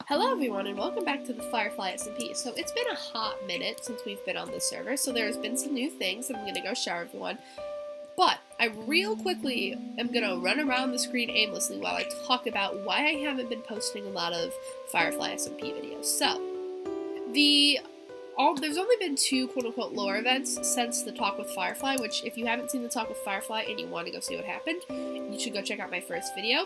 Hello everyone and welcome back to the Firefly SMP. So it's been a hot minute since we've been on this server, so there's been some new things and I'm gonna go shower everyone. But I real quickly am gonna run around the screen aimlessly while I talk about why I haven't been posting a lot of Firefly SMP videos. So, there's only been two quote-unquote lore events since the talk with Firefly, which if you haven't seen the talk with Firefly and you want to go see what happened, you should go check out my first video.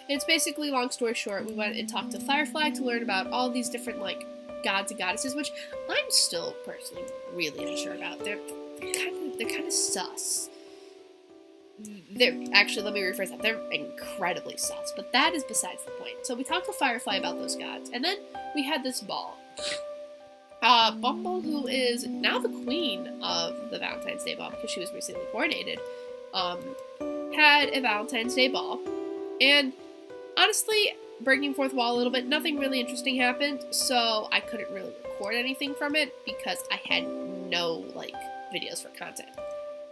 It's basically, long story short, we went and talked to Firefly to learn about all these different, gods and goddesses, which I'm still personally really unsure about. They're kind of sus. Actually, let me rephrase that. They're incredibly sus, but that is besides the point. So we talked to Firefly about those gods, and then we had this ball. Bumble, who is now the queen of the Valentine's Day ball because she was recently coronated, had a Valentine's Day ball, and honestly, breaking fourth wall a little bit, nothing really interesting happened, so I couldn't really record anything from it because I had no, videos for content.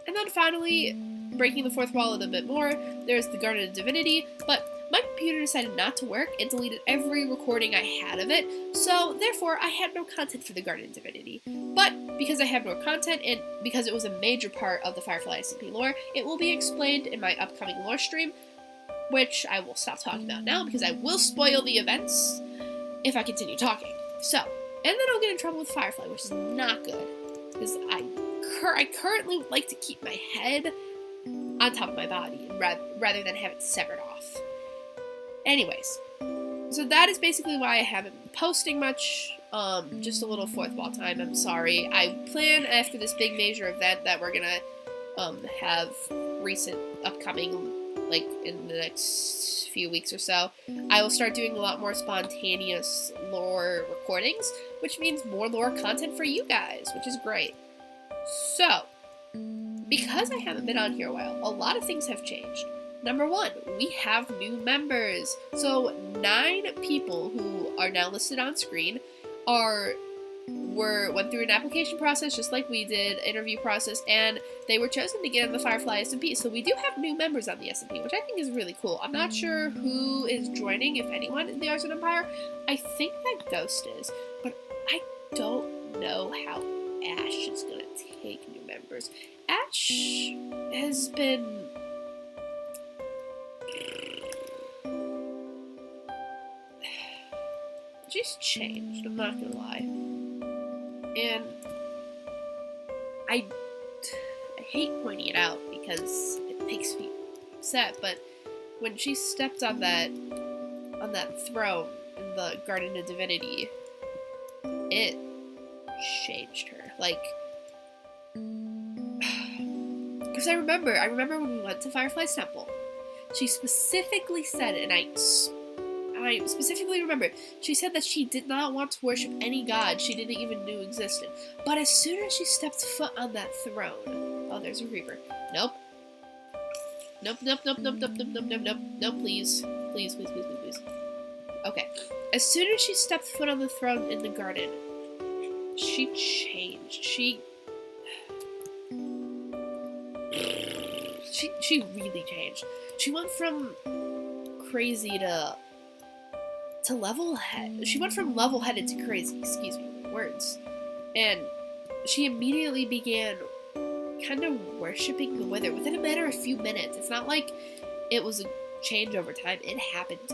And then finally, breaking the fourth wall a little bit more, there's the Garden of Divinity, but my computer decided not to work and deleted every recording I had of it, so therefore I had no content for the Garden of Divinity. But because I have no content, and because it was a major part of the Firefly SMP lore, it will be explained in my upcoming lore stream, which I will stop talking about now because I will spoil the events if I continue talking. So, and then I'll get in trouble with Firefly, which is not good, because I currently like to keep my head on top of my body rather than have it severed off. Anyways, so that is basically why I haven't been posting much, just a little fourth wall time, I'm sorry. I plan after this big major event that we're gonna have recent upcoming, in the next few weeks or so, I will start doing a lot more spontaneous lore recordings, which means more lore content for you guys, which is great. So, because I haven't been on here a while, a lot of things have changed. Number one, we have new members. So 9 people who are now listed on screen went through an application process just like we did, interview process, and they were chosen to get in the Firefly SMP. So we do have new members on the SMP, which I think is really cool. I'm not sure who is joining, if anyone, in the Arson Empire. I think that Ghost is, but I don't know how Ash is gonna take new members. Ash has been... she's changed, I'm not gonna lie. And I hate pointing it out because it makes me upset, but when she stepped on that throne in the Garden of Divinity, it changed her. Because I remember when we went to Firefly's temple, she specifically said, and I specifically remember, she said that she did not want to worship any god she didn't even know existed. But as soon as she stepped foot on that throne... oh, there's a creeper. Nope. Nope, please. Please. Okay. As soon as she stepped foot on the throne in the garden, she changed. She really changed. She went from crazy to level-headed. She went from level-headed to crazy, excuse me, words. And she immediately began kind of worshipping the Wither within a matter of a few minutes. It's not like it was a change over time. It happened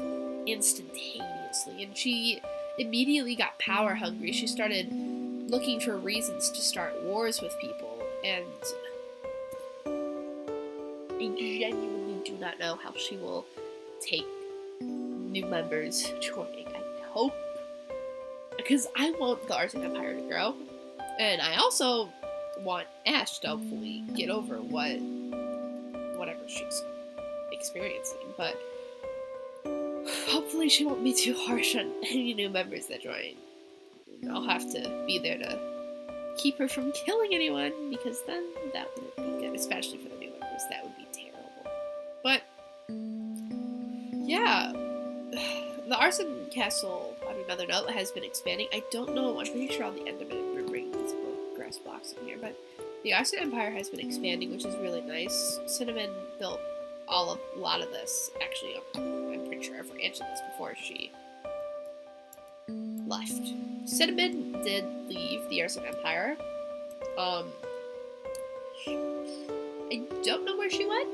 instantaneously. And she immediately got power hungry. She started looking for reasons to start wars with people. And I genuinely do not know how she will take new members joining. I hope, because I want the Arson Empire to grow, and I also want Ash to hopefully get over whatever she's experiencing, but hopefully she won't be too harsh on any new members that join. I'll have to be there to keep her from killing anyone, because then that wouldn't be good, especially for the new members. That would be terrible. But yeah, the Arson Castle, on another note, has been expanding. I don't know, I'm pretty sure on the end of it we're bringing these grass blocks in here, but the Arson Empire has been expanding, which is really nice. Cinnamon built a lot of this. Actually, I'm pretty sure I've answered this before. She left. Cinnamon did leave the Airson Empire. I don't know where she went,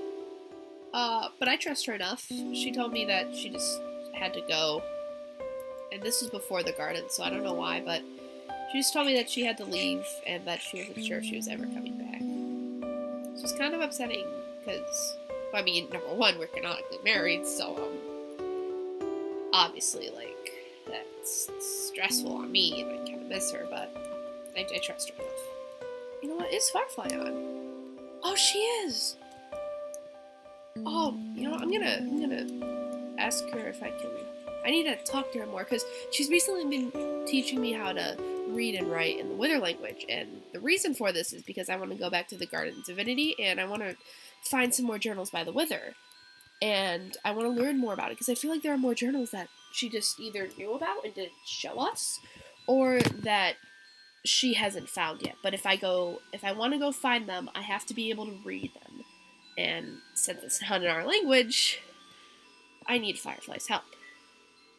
but I trust her enough. She told me that she just had to go, and this was before the garden, so I don't know why, but she just told me that she had to leave and that she wasn't sure if she was ever coming back. So it's kind of upsetting, because, I mean, number one, we're canonically married, so, obviously, like, that's stressful on me, and I kind of miss her, but I trust her enough. You know what? Is Firefly on? Oh, she is! Oh, you know what? I'm gonna ask her if I can... I need to talk to her more, because she's recently been teaching me how to read and write in the Wither language, and the reason for this is because I want to go back to the Garden of Divinity, and I want to find some more journals by the Wither, and I want to learn more about it, because I feel like there are more journals that she just either knew about and didn't show us, or that she hasn't found yet. But if I want to go find them, I have to be able to read them, and since it's not in our language, I need Firefly's help.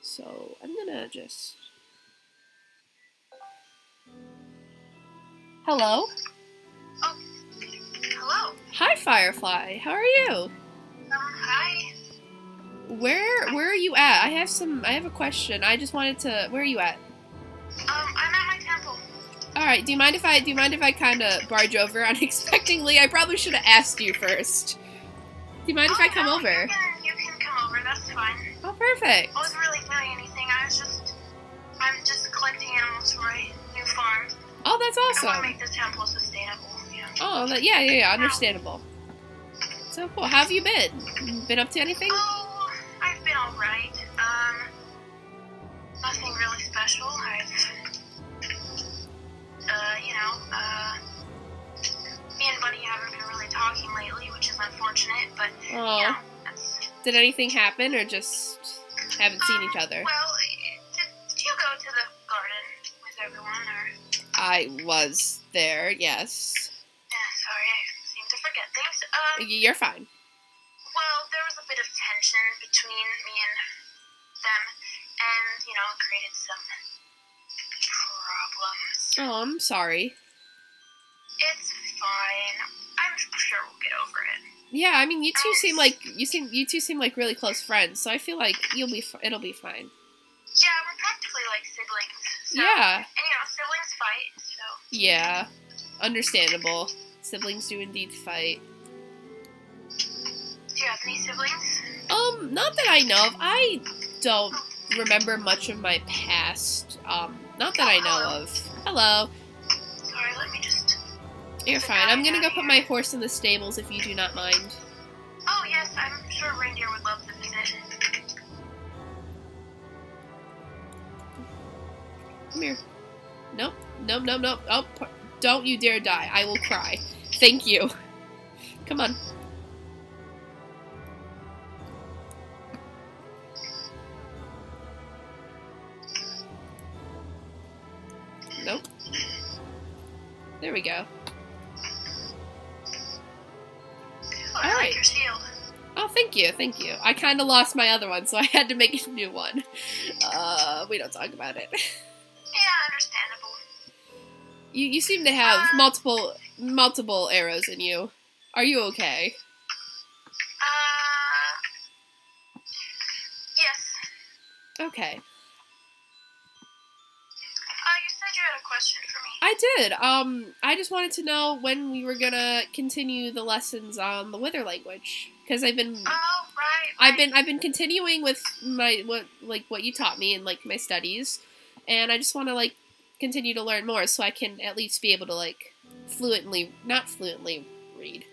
So I'm gonna just... Hello? Oh, hello. Hi, Firefly. How are you? Hi. Where are you at? I have a question. I just wanted to... Where are you at? I'm at my temple. Alright, do you mind if I kind of barge over unexpectedly? I probably should have asked you first. Do you mind if I come over? You can come over, that's fine. Oh, perfect. I wasn't really doing anything, I'm just collecting animals for my new farm. Oh, that's awesome. I want to make the temple sustainable, you know. Oh, yeah, understandable. So cool. How have you been? Been up to anything? Oh, I've been alright. Nothing really special. Me and Buddy haven't been really talking lately, which is unfortunate, but, that's... Did anything happen, or just haven't seen each other? Well, did you go to the garden with everyone, or...? I was there, yes. Sorry, I seem to forget things. You're fine. Well, there was a bit of tension between me and them, and, it created some problems. Oh, I'm sorry. It's fine. I'm sure we'll get over it. Yeah, I mean, you two seem like really close friends, so I feel like it'll be fine. Yeah, we're practically like siblings. So, yeah. And siblings fight, so. Yeah, understandable. Siblings do indeed fight. Do you have any siblings? Not that I know of. I don't remember much of my past. Not that I know of. Hello. Sorry, let me just... You're fine. I'm gonna go put my horse in the stables if you do not mind. Oh, yes, I'm sure Reindeer would love the position. Come here. Nope. Oh, don't you dare die. I will cry. Thank you. Come on. Nope. There we go. I like your shield. Oh, thank you. I kind of lost my other one, so I had to make a new one. We don't talk about it. Yeah, understandable. You seem to have multiple arrows in you. Are you okay? Yes. Okay. You said you had a question for me. I did. I just wanted to know when we were gonna continue the lessons on the Wither language, because I've been. Oh, right. I've been continuing with what you taught me in my studies, and I just want to continue to learn more so I can at least be able to not fluently read,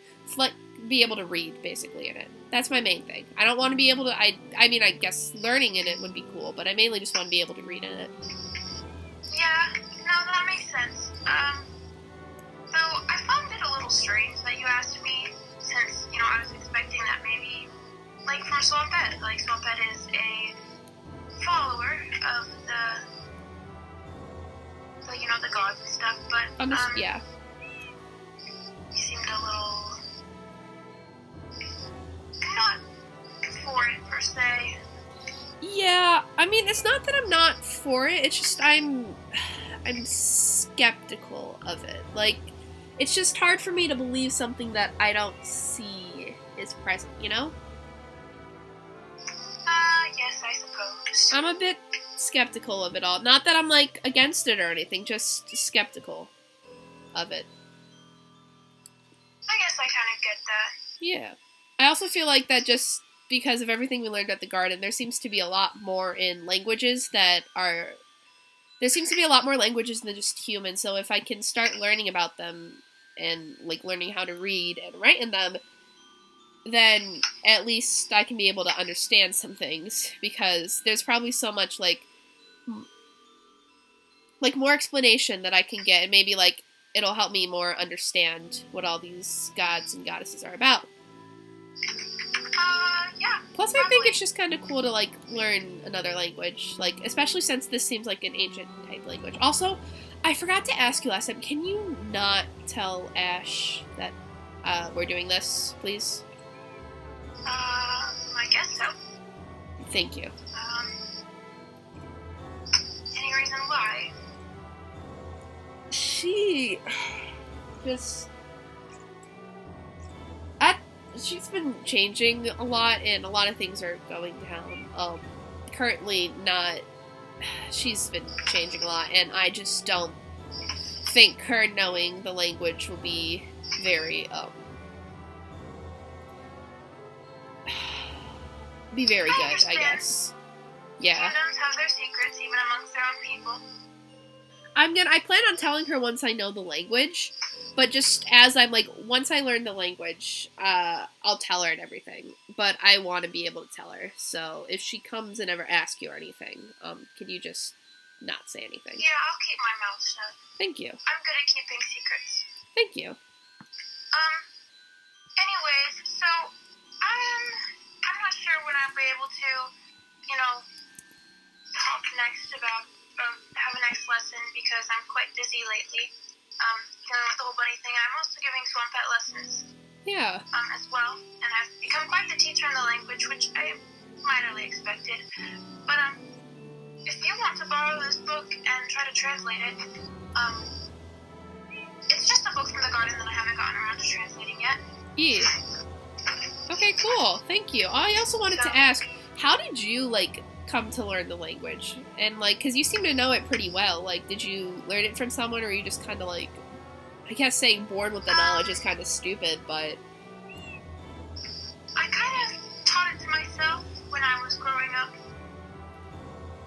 be able to read basically in it. That's my main thing. I don't want to be able to. I mean, I guess learning in it would be cool, but I mainly just want to be able to read in it. Yeah, no, that makes sense. Though I found it a little strange that you asked me, since, I was expecting that maybe, from Swampette. Swampette is a follower of the gods and stuff, but, yeah. You seemed a little... not for it, per se. Yeah, I I mean, it's not that I'm not for it, it's just I'm skeptical of it. Like, it's just hard for me to believe something that I don't see is present, you know? Yes, I suppose. I'm a bit skeptical of it all. Not that I'm, like, against it or anything, just skeptical of it. I guess I kind of get that. Yeah. I also feel like that just because of everything we learned at the garden, there seems to be a lot more in languages that are... There seems to be a lot more languages than just human, so if I can start learning about them and, like, learning how to read and write in them, then at least I can be able to understand some things, because there's probably so much, like more explanation that I can get, and maybe, like, it'll help me more understand what all these gods and goddesses are about. Yeah. Plus, probably. I think it's just kind of cool to, like, learn another language, like, especially since this seems like an ancient type language. Also, I forgot to ask you last time, can you not tell Ash that we're doing this, please? I guess so. Thank you. Any reason why? She just... she's been changing a lot, and a lot of things are going down. Currently not... She's been changing a lot, and I just don't think her knowing the language will be very, be very good, I guess. Yeah. Fandoms have their secrets, even amongst their own people. I plan on telling her once I know the language, but just as I'm, like, once I learn the language, I'll tell her and everything. But I want to be able to tell her, so if she comes and ever asks you or anything, can you just not say anything? Yeah, I'll keep my mouth shut. Thank you. I'm good at keeping secrets. Thank you. Anyways, so, I'm not sure when I'll be able to, talk next about, have a next lesson, because I'm quite busy lately, dealing with the whole bunny thing. I'm also giving swamp pet lessons. Yeah. As well, and I've become quite the teacher in the language, which I minorly expected. But, if you want to borrow this book and try to translate it, it's just a book from the garden that I haven't gotten around to translating yet. Yeah. Okay, cool. Thank you. I also wanted to ask, how did you, like, come to learn the language? And, like, because you seem to know it pretty well. Like, did you learn it from someone, or are you just kind of, like, I guess saying born with the knowledge is kind of stupid, but... I kind of taught it to myself when I was growing up.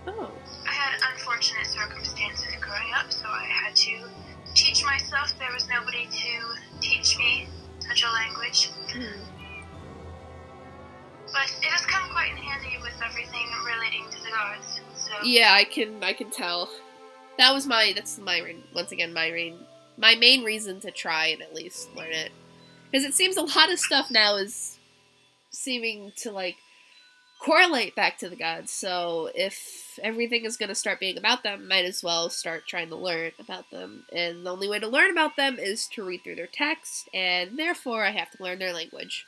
Oh. I had unfortunate circumstances growing up, so I had to teach myself. There was nobody to teach me such a language. But it has come quite in handy with everything relating to the gods. So yeah, I can tell. That's my main reason to try and at least learn it, because it seems a lot of stuff now is seeming to, like, correlate back to the gods. So if everything is going to start being about them, might as well start trying to learn about them. And the only way to learn about them is to read through their text, and therefore I have to learn their language.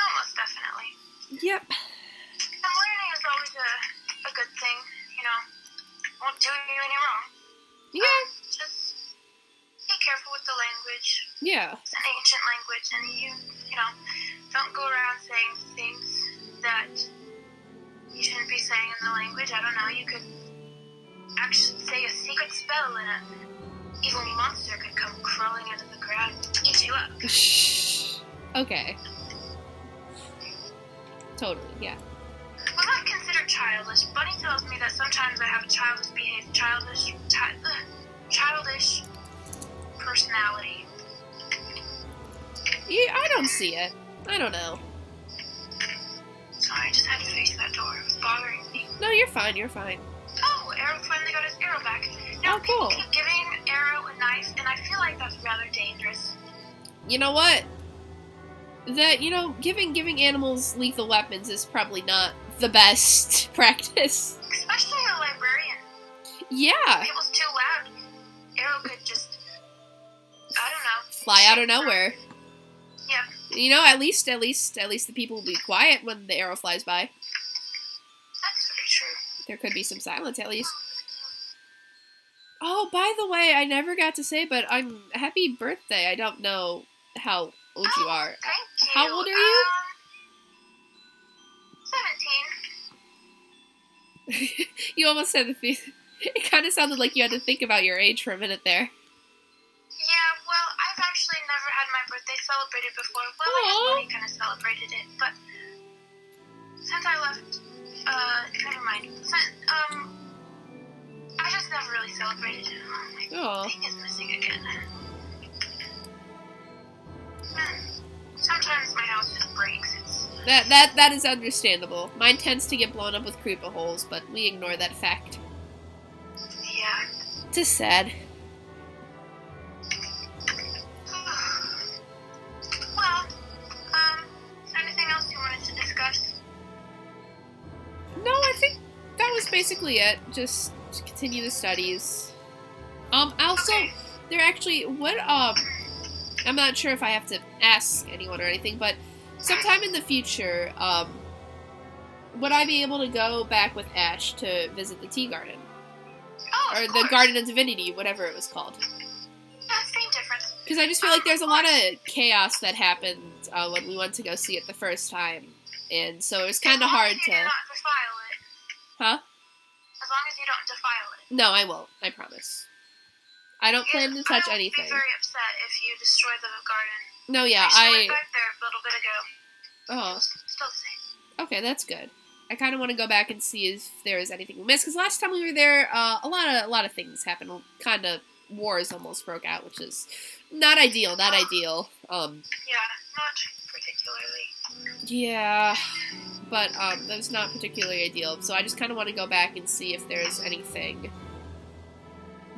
Almost definitely. Yep. And learning is always a good thing, won't do you any wrong. Yeah. Just be careful with the language. Yeah. It's an ancient language, and you don't go around saying things that you shouldn't be saying in the language. I don't know, you could actually say a secret spell and an evil monster could come crawling out of the ground and eat you up. Okay. Totally, yeah. Well, not considered childish. Bunny tells me that sometimes I have a childish personality. Yeah, I don't see it. I don't know. Sorry, I just had to face that door. It was bothering me. No, you're fine, you're fine. Oh, Arrow finally got his arrow back. Now, cool. People keep giving Arrow a knife, and I feel like that's rather dangerous. You know what? That, giving animals lethal weapons is probably not the best practice. Especially a librarian. Yeah. If it was too loud, Arrow could just, I don't know. Fly out of nowhere. Yeah. At least the people will be quiet when the arrow flies by. That's very true. there could be some silence at least. Oh, by the way, I never got to say, but happy birthday. I don't know how old you are. Thank you. How old are you? 17. You almost said it kind of sounded like you had to think about your age for a minute there. Yeah, well, I've actually never had my birthday celebrated before. Well, I guess Mommy kind of celebrated it, but since I left, never mind. I just never really celebrated it. Oh, my thing is missing again. Sometimes my house just breaks. That is understandable. Mine tends to get blown up with creeper holes, but we ignore that fact. Yeah. Just sad. Well, is there anything else you wanted to discuss? No, I think that was basically it. Just to continue the studies. Also, Okay. there actually, I'm not sure if I have to ask anyone or anything, but sometime in the future, would I be able to go back with Ash to visit the Tea Garden? Oh, Or of the course. Garden of Divinity, whatever it was called. Yeah, same difference. Because I just feel like there's a lot of chaos that happened when we went to go see it the first time. And so it was kind of hard to... As long as you do not defile it. Huh? As long as you don't defile it. No, I won't. I promise. I don't plan to touch I would anything. be very upset if you destroy the garden. No, yeah, I went back there a little bit ago. Oh. It was still the same. Okay, that's good. I kind of want to go back and see if there is anything we missed, because last time we were there, a lot of things happened. Kind of wars almost broke out, which is not ideal. Not ideal. Yeah, not particularly. Yeah, but that's not particularly ideal. So I just kind of want to go back and see if there's anything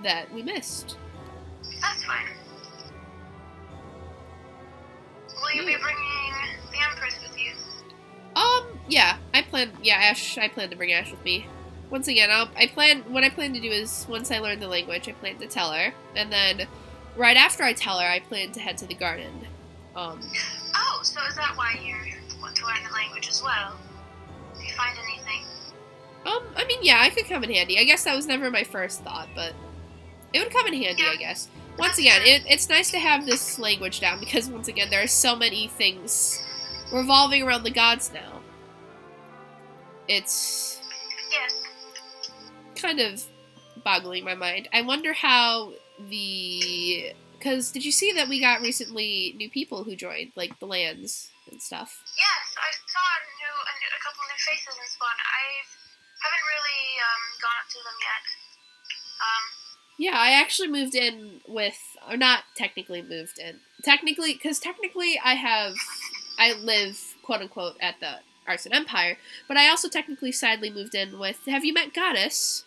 that we missed. That's fine. Will you be bringing the Empress with you? Yeah, I plan to bring Ash with me. Once again, what I plan to do is, once I learn the language, I plan to tell her, and then, right after I tell her, I plan to head to the garden. Oh, so is that why you want to learn the language as well? Do you find anything? I mean, yeah, it could come in handy. I guess that was never my first thought, but it would come in handy, I guess. Once again, it's nice to have this language down, because, once again, there are so many things revolving around the gods now. It's kind of boggling my mind. I wonder how because did you see that we got recently new people who joined, like the lands and stuff? Yes, I saw a couple new faces in Spawn. I haven't really gone up to them yet. Yeah, I actually moved in with, or not technically moved in. Technically, I live, quote unquote, at the Arson Empire, but I also technically sadly moved in with, have you met Goddess?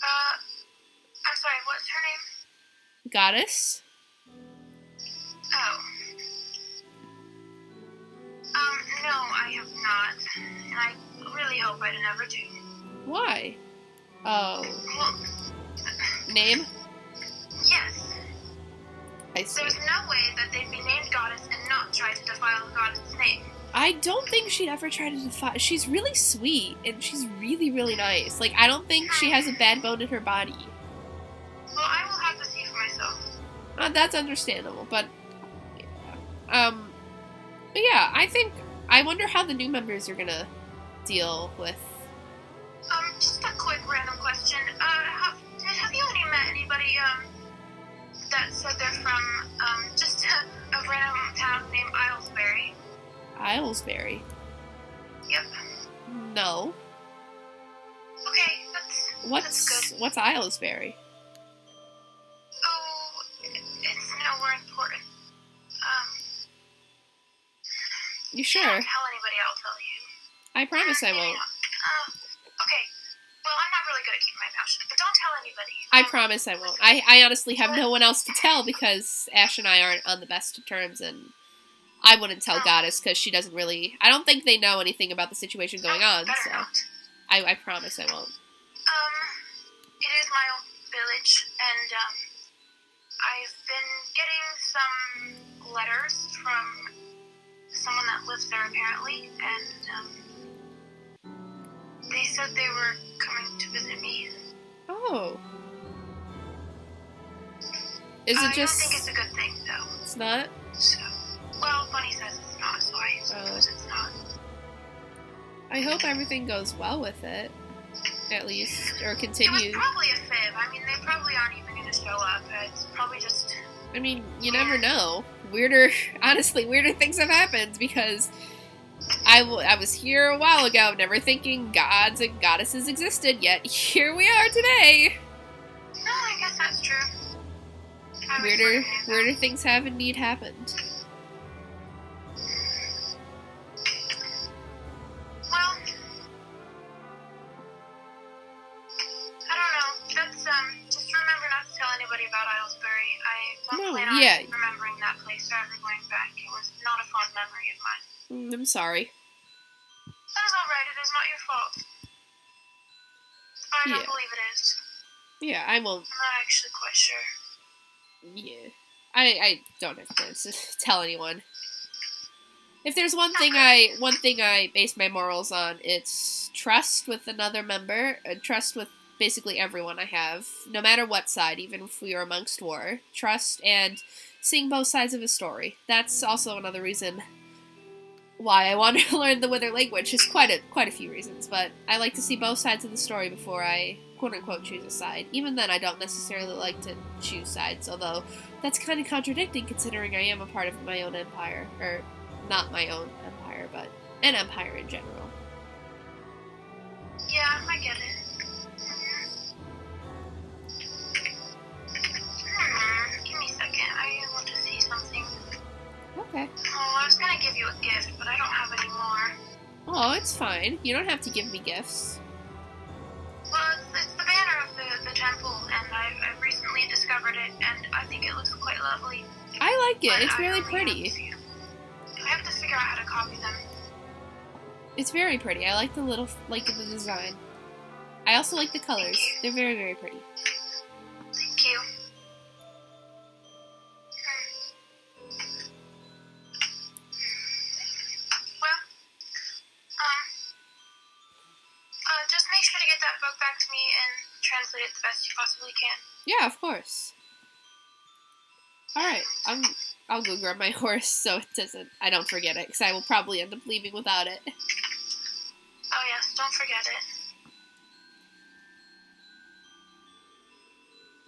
I'm sorry, what's her name? Goddess? Oh. No, I have not. And I really hope I never do. Why? Oh. Well, name? Yes. I see. There's no way that they'd be named Goddess and not try to defile the Goddess's name. I don't think she'd ever try to defy. She's really sweet, and she's really, really nice. Like, I don't think she has a bad bone in her body. Well, I will have to see for myself. That's understandable, but yeah, I wonder how the new members are gonna deal with. Just a quick random question. Have you met anybody, that said they're from, just a random town named Islesbury? Islesbury? Yep. No. Okay, that's good. What's Islesbury? Oh, it's nowhere important. You sure? Don't tell anybody, I'll tell you. I promise I won't. Okay. Well, I'm not really good at keeping my mouth shut, but don't tell anybody. I promise I won't. I honestly have no one else to tell, because Ash and I aren't on the best of terms, and I wouldn't tell Goddess, because she doesn't really... I don't think they know anything about the situation going on, so... Not. I promise I won't. It is my own village, and, I've been getting some letters from someone that lives there, apparently, and, They said they were coming to visit me. Oh. Is it just... I don't think it's a good thing, though. It's not? So, well, Bunny says it's not, so I suppose it's not. I hope everything goes well with it, at least, or continues. It was probably a fib. I mean, they probably aren't even going to show up. It's probably just... I mean, you never know. Weirder things have happened, because I was here a while ago, never thinking gods and goddesses existed, yet here we are today. No, I guess that's true. Weirder things have indeed happened. Well, I don't know. That's, just remember not to tell anybody about Islesbury. I don't plan on remembering that place or ever going back. It was not a fond memory of mine. I'm sorry. That is alright. It is not your fault. I don't believe it is. Yeah, I won't. I'm not actually quite sure. Yeah. I don't have plans to tell anyone. If there's one thing I base my morals on, it's trust with another member, trust with basically everyone I have, no matter what side, even if we are amongst war. Trust and seeing both sides of a story. That's also another reason why I want to learn the Wither language. There's quite a few reasons, but I like to see both sides of the story before I quote-unquote choose a side. Even then, I don't necessarily like to choose sides, although that's kind of contradicting considering I am a part of my own empire. Or, not my own empire, but an empire in general. Yeah, I get it. Give me a second. I want to see something. Okay. Oh, I was gonna give you a gift, but I don't have any more. Oh, it's fine. You don't have to give me gifts. Well, it's the banner of the temple, and I've recently discovered it, and I think it looks quite lovely. I like it. But it's really pretty. I have to figure out how to copy them. It's very pretty. I like the design. I also like the colors. They're very, very pretty. Thank you. Well, just make sure to get that book back to me and translate it the best you possibly can. Yeah, of course. Alright, I'll go grab my horse so I don't forget it, because I will probably end up leaving without it. Oh yes, don't forget it.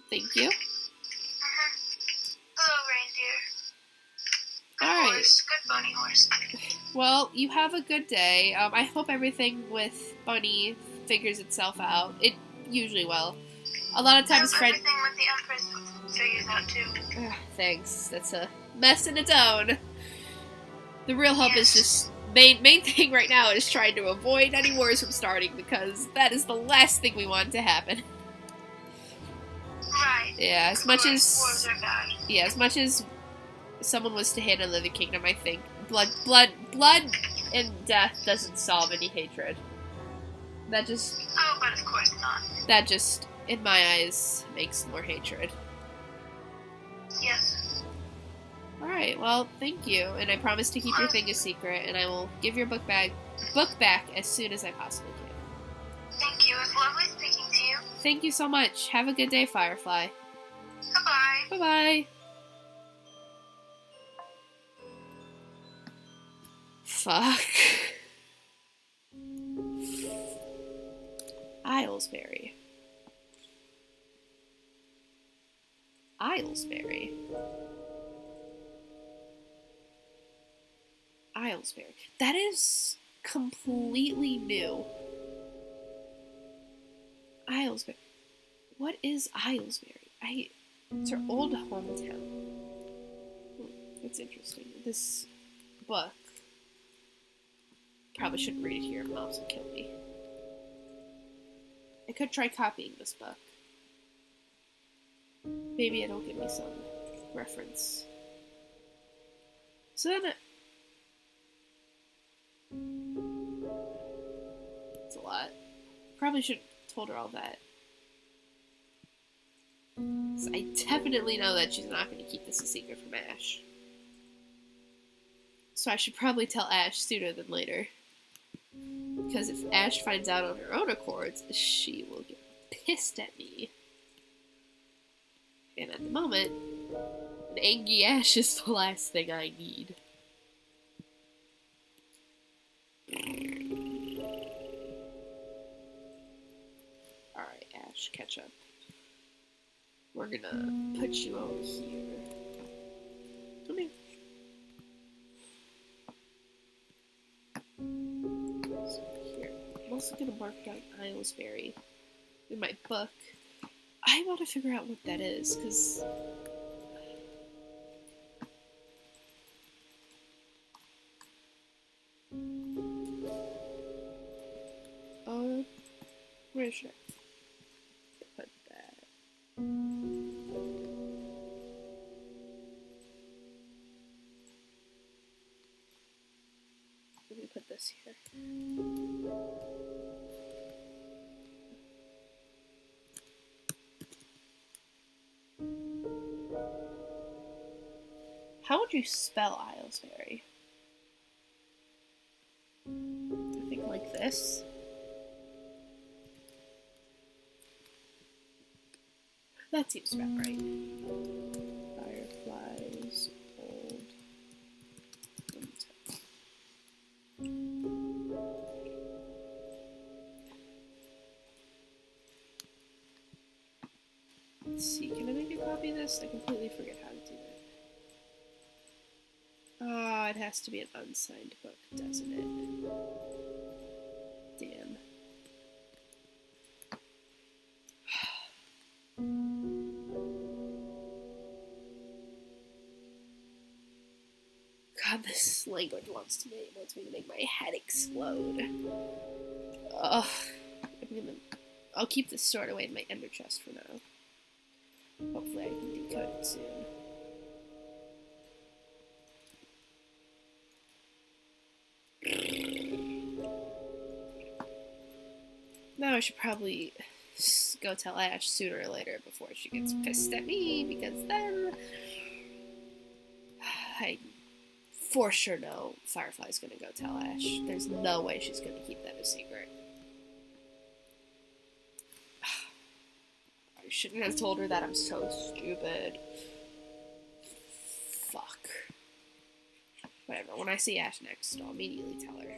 Thank you. Hello, reindeer. Good Alright. horse, good bunny horse. Well, you have a good day. I hope everything with Bunny figures itself out. It usually will. A lot of times, everything with the Empress figures out too. Thanks. That's a mess in its own. The real hope is just main thing right now is trying to avoid any wars from starting, because that is the last thing we want to happen. Right. Yeah, as much as wars are bad. Yeah, as much as someone was to hate another kingdom, I think blood and death doesn't solve any hatred. That just but of course not. That just, in my eyes, makes more hatred. Yes. Alright, well, thank you, and I promise to keep your thing a secret, and I will give your book back as soon as I possibly can. Thank you. It was lovely speaking to you. Thank you so much. Have a good day, Firefly. Goodbye. Bye-bye. Fuck. Islesbury. That is completely new. Islesbury. What is Islesbury? It's her old hometown. That's interesting. This book. Probably shouldn't read it here. Moms will kill me. I could try copying this book. Maybe it'll give me some reference. So then it's a lot. Probably should have told her all that. So I definitely know that she's not going to keep this a secret from Ash. So I should probably tell Ash sooner than later. Because if Ash finds out on her own accords, she will get pissed at me. And at the moment, an angry Ash is the last thing I need. Alright, Ash, catch up. We're gonna put you over here. Come here. So here. I'm also gonna mark down Islesbury in my book. I want to figure out what that is, because where should I put that? Let me put this here. How would you spell Islesbury? I think like this. That seems about right. Fireflies, old. Let's see, can I make a copy of this? I completely forget how to do that. Ah, it has to be an unsigned book, doesn't it? Damn. God, this language wants me to make my head explode. Ugh. I'll keep this stored away in my ender chest for now. Hopefully I can decode it soon. Now I should probably go tell Ash sooner or later before she gets pissed at me, because then I for sure know Firefly's gonna go tell Ash. There's no way she's gonna keep that a secret. I shouldn't have told her that. I'm so stupid. Fuck. Whatever, when I see Ash next, I'll immediately tell her.